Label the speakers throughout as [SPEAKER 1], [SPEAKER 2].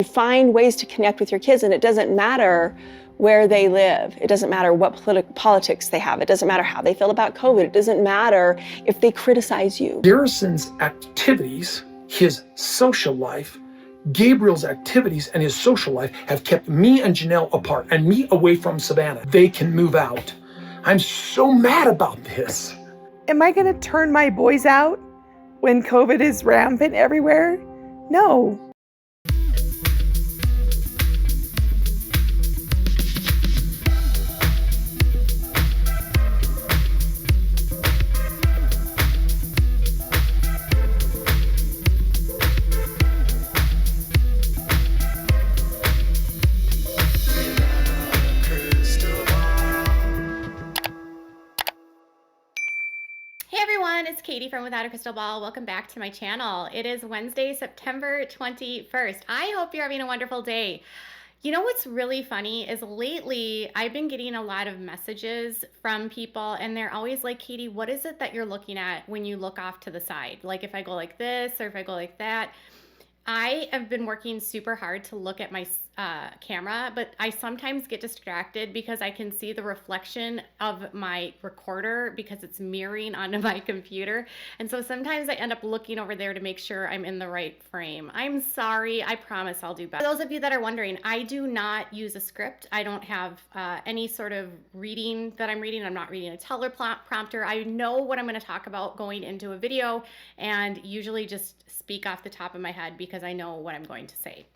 [SPEAKER 1] Find ways to connect with your kids, and it doesn't matter where they live. It doesn't matter what politics they have. It doesn't matter how they feel about COVID. It doesn't matter if they criticize you.
[SPEAKER 2] Garrison's activities, his social life, Gabriel's activities and his social life have kept me and Janelle apart and me away from Savannah. They can move out. I'm so mad about this.
[SPEAKER 3] Am I going to turn my boys out when COVID is rampant everywhere? No.
[SPEAKER 4] It's Katie from Without a Crystal Ball. Welcome back to my channel. It is Wednesday, September 21st. I hope you're having a wonderful day. You know what's really funny is lately I've been getting a lot of messages from people and they're always like, Katie, what is it that you're looking at when you look off to the side? Like if I go like this or if I go like that. I have been working super hard to look at my camera, but I sometimes get distracted because I can see the reflection of my recorder because it's mirroring onto my computer. And so sometimes I end up looking over there to make sure I'm in the right frame. I'm sorry. I promise I'll do better. For those of you that are wondering, I do not use a script. I don't have any sort of reading that I'm reading. I'm not reading a teleprompter. I know what I'm going to talk about going into a video and usually just speak off the top of my head because I know what I'm going to say.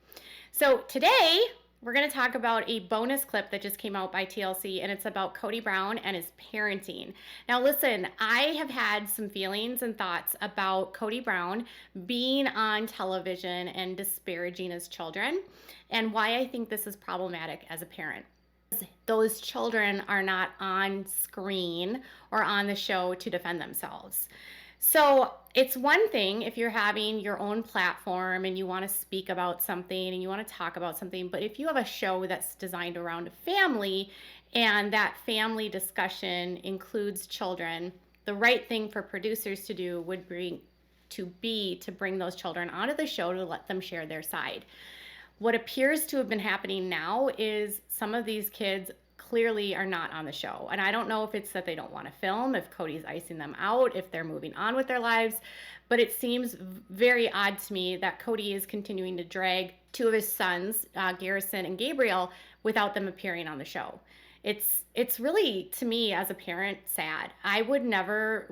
[SPEAKER 4] So today we're going to talk about a bonus clip that just came out by TLC, and it's about Kody Brown and his parenting. Now listen, I have had some feelings and thoughts about Kody Brown being on television and disparaging his children and why I think this is problematic as a parent. Those children are not on screen or on the show to defend themselves. So it's one thing if you're having your own platform and you want to speak about something and you want to talk about something, but if you have a show that's designed around a family and that family discussion includes children, the right thing for producers to do would be to bring those children onto the show to let them share their side. What appears to have been happening now is some of these kids clearly are not on the show. And I don't know if it's that they don't want to film, if Kody's icing them out, if they're moving on with their lives, but it seems very odd to me that Kody is continuing to drag two of his sons, Garrison and Gabriel, without them appearing on the show. It's really, to me as a parent, sad. I would never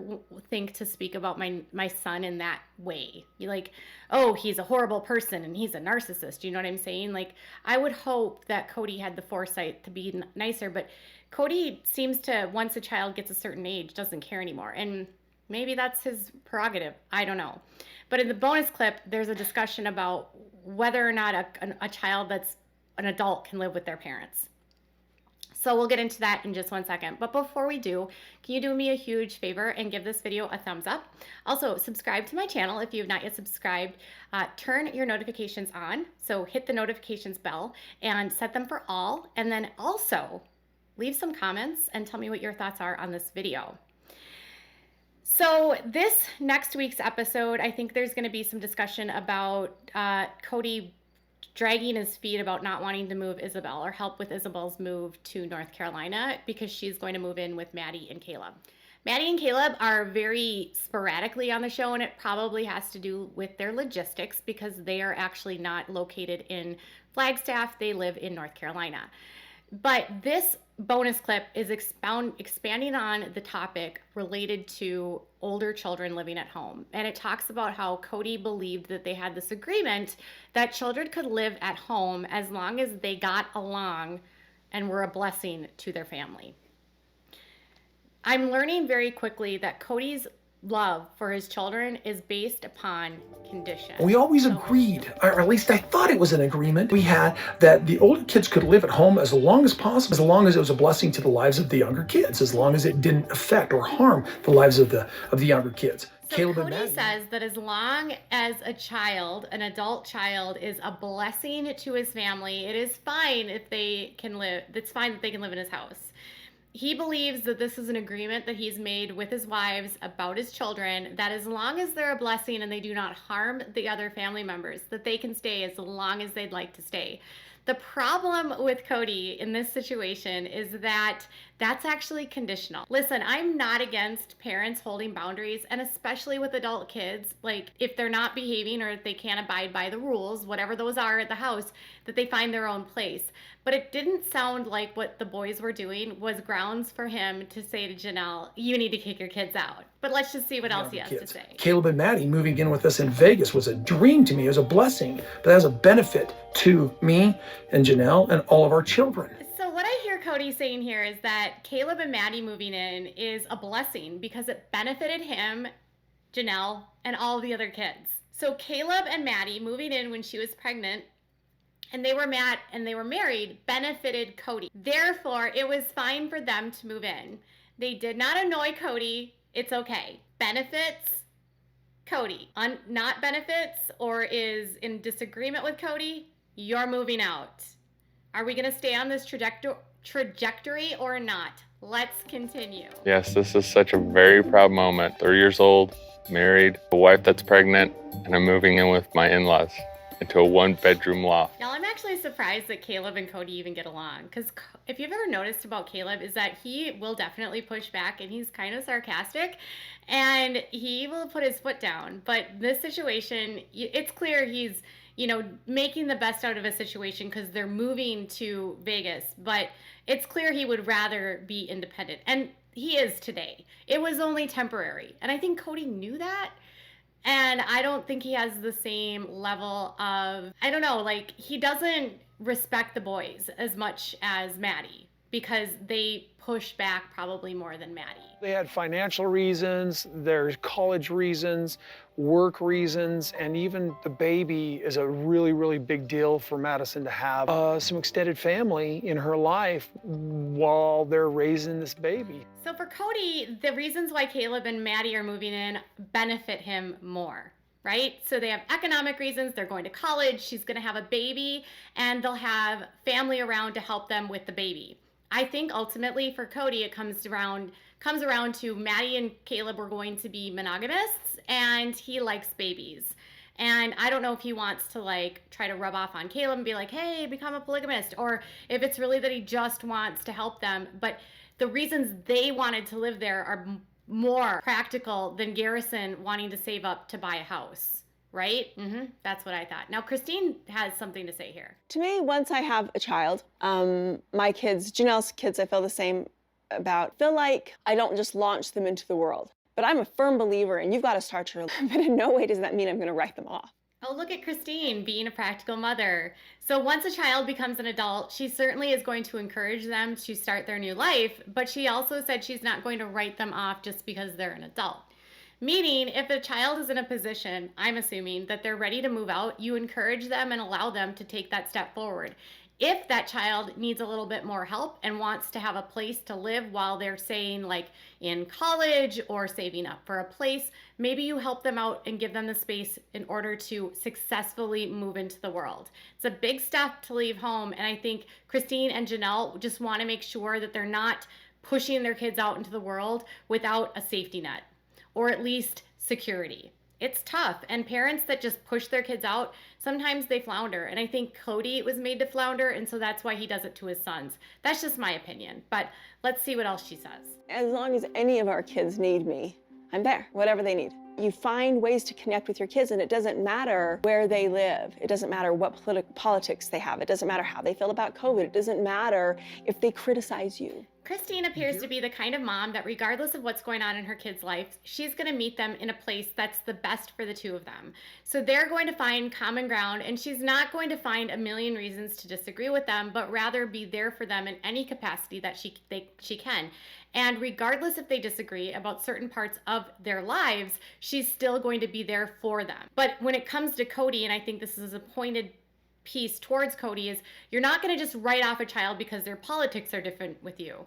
[SPEAKER 4] think to speak about my son in that way. You're like, oh, he's a horrible person and he's a narcissist. You know what I'm saying? Like, I would hope that Kody had the foresight to be nicer, but Kody seems to, once a child gets a certain age, doesn't care anymore. And maybe that's his prerogative. I don't know. But in the bonus clip, there's a discussion about whether or not a child that's an adult can live with their parents. So we'll get into that in just one second. But before we do, can you do me a huge favor and give this video a thumbs up? Also, subscribe to my channel if you have not yet subscribed. Turn your notifications on. So hit the notifications bell and set them for all. And then also leave some comments and tell me what your thoughts are on this video. So this next week's episode, I think there's going to be some discussion about Kody dragging his feet about not wanting to move Isabel or help with Isabel's move to North Carolina because she's going to move in with Maddie and Caleb. Maddie and Caleb are very sporadically on the show, and it probably has to do with their logistics because they are actually not located in Flagstaff. They live in North Carolina. But this bonus clip is expanding on the topic related to older children living at home. And it talks about how Kody believed that they had this agreement that children could live at home as long as they got along and were a blessing to their family. I'm learning very quickly that Kody's love for his children is based upon condition.
[SPEAKER 2] We always agreed, or at least I thought it was an agreement we had, that the older kids could live at home as long as possible, as long as it was a blessing to the lives of the younger kids, as long as it didn't affect or harm the lives of the younger kids.
[SPEAKER 4] So Kody says that as long as a child, an adult child, is a blessing to his family, it is fine if they can live. It's fine that they can live in his house. He believes that this is an agreement that he's made with his wives about his children, that as long as they're a blessing and they do not harm the other family members, that they can stay as long as they'd like to stay. The problem with Kody in this situation is that that's actually conditional. Listen, I'm not against parents holding boundaries, and especially with adult kids, like if they're not behaving or if they can't abide by the rules, whatever those are at the house, that they find their own place. But it didn't sound like what the boys were doing was grounds for him to say to Janelle, you need to kick your kids out. But let's just see what else he has to say.
[SPEAKER 2] Caleb and Maddie moving in with us in Vegas was a dream to me. It was a blessing, but that was a benefit to me and Janelle and all of our children.
[SPEAKER 4] So what I hear Kody saying here is that Caleb and Maddie moving in is a blessing because it benefited him, Janelle, and all the other kids. So Caleb and Maddie moving in when she was pregnant and they were married benefited Kody. Therefore, it was fine for them to move in. They did not annoy Kody. It's okay. Benefits Kody. Not benefits or is in disagreement with Kody, you're moving out. Are we going to stay on this trajectory or not? Let's continue.
[SPEAKER 5] Yes, this is such a very proud moment. 3 years old, married, a wife that's pregnant, and I'm moving in with my in-laws into a one-bedroom loft.
[SPEAKER 4] Now, I'm actually surprised that Caleb and Kody even get along, because if you've ever noticed about Caleb is that he will definitely push back, and he's kind of sarcastic, and he will put his foot down. But this situation, it's clear he's, making the best out of a situation because they're moving to Vegas, but it's clear he would rather be independent, and he is today. It was only temporary, and I think Kody knew that. And I don't think he has the same level of, he doesn't respect the boys as much as Maddie because they push back probably more than Maddie.
[SPEAKER 2] They had financial reasons, there's college reasons, work reasons, and even the baby is a really, really big deal for Madison to have some extended family in her life while they're raising this baby.
[SPEAKER 4] So for Kody, the reasons why Caleb and Maddie are moving in benefit him more, right? So they have economic reasons, they're going to college, she's gonna have a baby, and they'll have family around to help them with the baby. I think ultimately for Kody, it comes around to Maddie and Caleb are going to be monogamists, and he likes babies. And I don't know if he wants to try to rub off on Caleb and be like, hey, become a polygamist, or if it's really that he just wants to help them. But the reasons they wanted to live there are more practical than Garrison wanting to save up to buy a house. Right? That's what I thought. Now, Christine has something to say here.
[SPEAKER 1] To me, once I have a child, my kids, Janelle's kids, I feel the same about. Feel like I don't just launch them into the world. But I'm a firm believer, and you've got to start your life. But in no way does that mean I'm going to write them off.
[SPEAKER 4] Oh, look at Christine being a practical mother. So once a child becomes an adult, she certainly is going to encourage them to start their new life, but she also said she's not going to write them off just because they're an adult. Meaning, if a child is in a position, I'm assuming, that they're ready to move out, you encourage them and allow them to take that step forward. If that child needs a little bit more help and wants to have a place to live while they're saying in college or saving up for a place, maybe you help them out and give them the space in order to successfully move into the world. It's a big step to leave home, and I think Christine and Janelle just want to make sure that they're not pushing their kids out into the world without a safety net, or at least security. It's tough, and parents that just push their kids out, sometimes they flounder, and I think Kody was made to flounder, and so that's why he does it to his sons. That's just my opinion, but let's see what else she says.
[SPEAKER 1] As long as any of our kids need me, I'm there, whatever they need. You find ways to connect with your kids, and it doesn't matter where they live. It doesn't matter what politics they have. It doesn't matter how they feel about COVID. It doesn't matter if they criticize you.
[SPEAKER 4] Christine appears to be the kind of mom that regardless of what's going on in her kids' life, she's going to meet them in a place that's the best for the two of them. So they're going to find common ground, and she's not going to find a million reasons to disagree with them, but rather be there for them in any capacity that she can. And regardless if they disagree about certain parts of their lives, she's still going to be there for them. But when it comes to Kody, and I think this is a pointed piece towards Kody, is you're not going to just write off a child because their politics are different with you.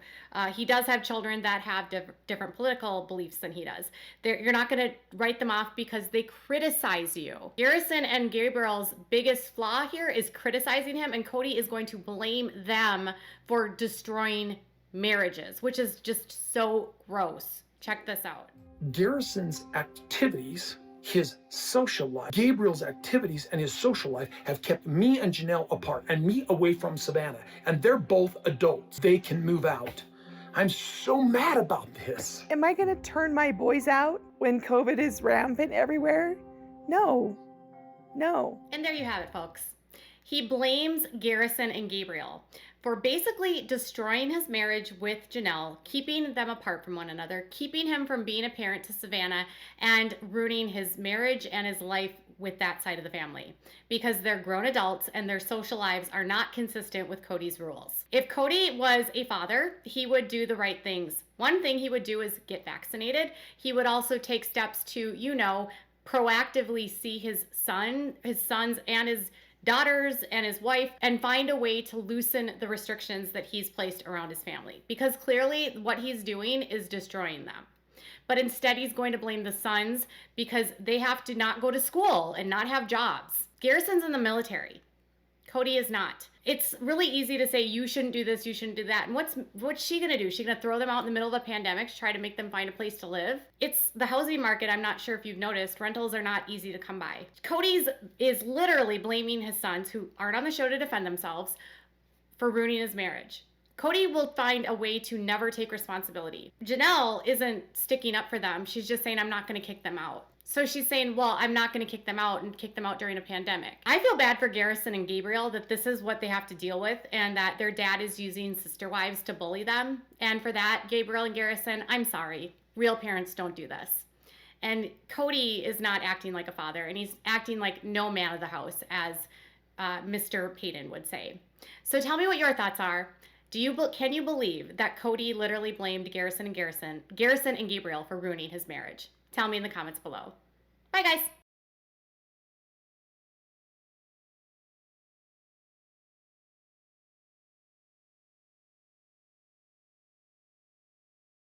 [SPEAKER 4] He does have children that have different political beliefs than he does. You're not going to write them off because they criticize you. Garrison and Gabriel's biggest flaw here is criticizing him, and Kody is going to blame them for destroying marriages, which is just so gross. Check this out.
[SPEAKER 2] Garrison's activities, his social life, Gabriel's activities and his social life have kept me and Janelle apart and me away from Savannah. And they're both adults. They can move out. I'm so mad about this.
[SPEAKER 3] Am I going to turn my boys out when COVID is rampant everywhere? No.
[SPEAKER 4] And there you have it, folks. He blames Garrison and Gabriel for basically destroying his marriage with Janelle, keeping them apart from one another, keeping him from being a parent to Savannah, and ruining his marriage and his life with that side of the family because they're grown adults and their social lives are not consistent with Kody's rules. If Kody was a father, he would do the right things. One thing he would do is get vaccinated. He would also take steps to, proactively see his sons and his daughters and his wife and find a way to loosen the restrictions that he's placed around his family, because clearly what he's doing is destroying them. But instead he's going to blame the sons because they have to not go to school and not have jobs. Garrison's in the military. Kody is not. It's really easy to say you shouldn't do this, you shouldn't do that. And what's she gonna do? She's gonna throw them out in the middle of a pandemic to try to make them find a place to live? It's the housing market. I'm not sure if you've noticed, rentals are not easy to come by. Kody is literally blaming his sons, who aren't on the show to defend themselves, for ruining his marriage. Kody will find a way to never take responsibility. Janelle isn't sticking up for them. She's just saying, I'm not gonna kick them out. So she's saying, well, I'm not going to kick them out and kick them out during a pandemic. I feel bad for Garrison and Gabriel that this is what they have to deal with and that their dad is using sister wives to bully them. And for that, Gabriel and Garrison, I'm sorry. Real parents don't do this. And Kody is not acting like a father, and he's acting like no man of the house, as Mr. Payton would say. So tell me what your thoughts are. Can you believe that Kody literally blamed Garrison and Gabriel for ruining his marriage? Tell me in the comments below. Bye, guys.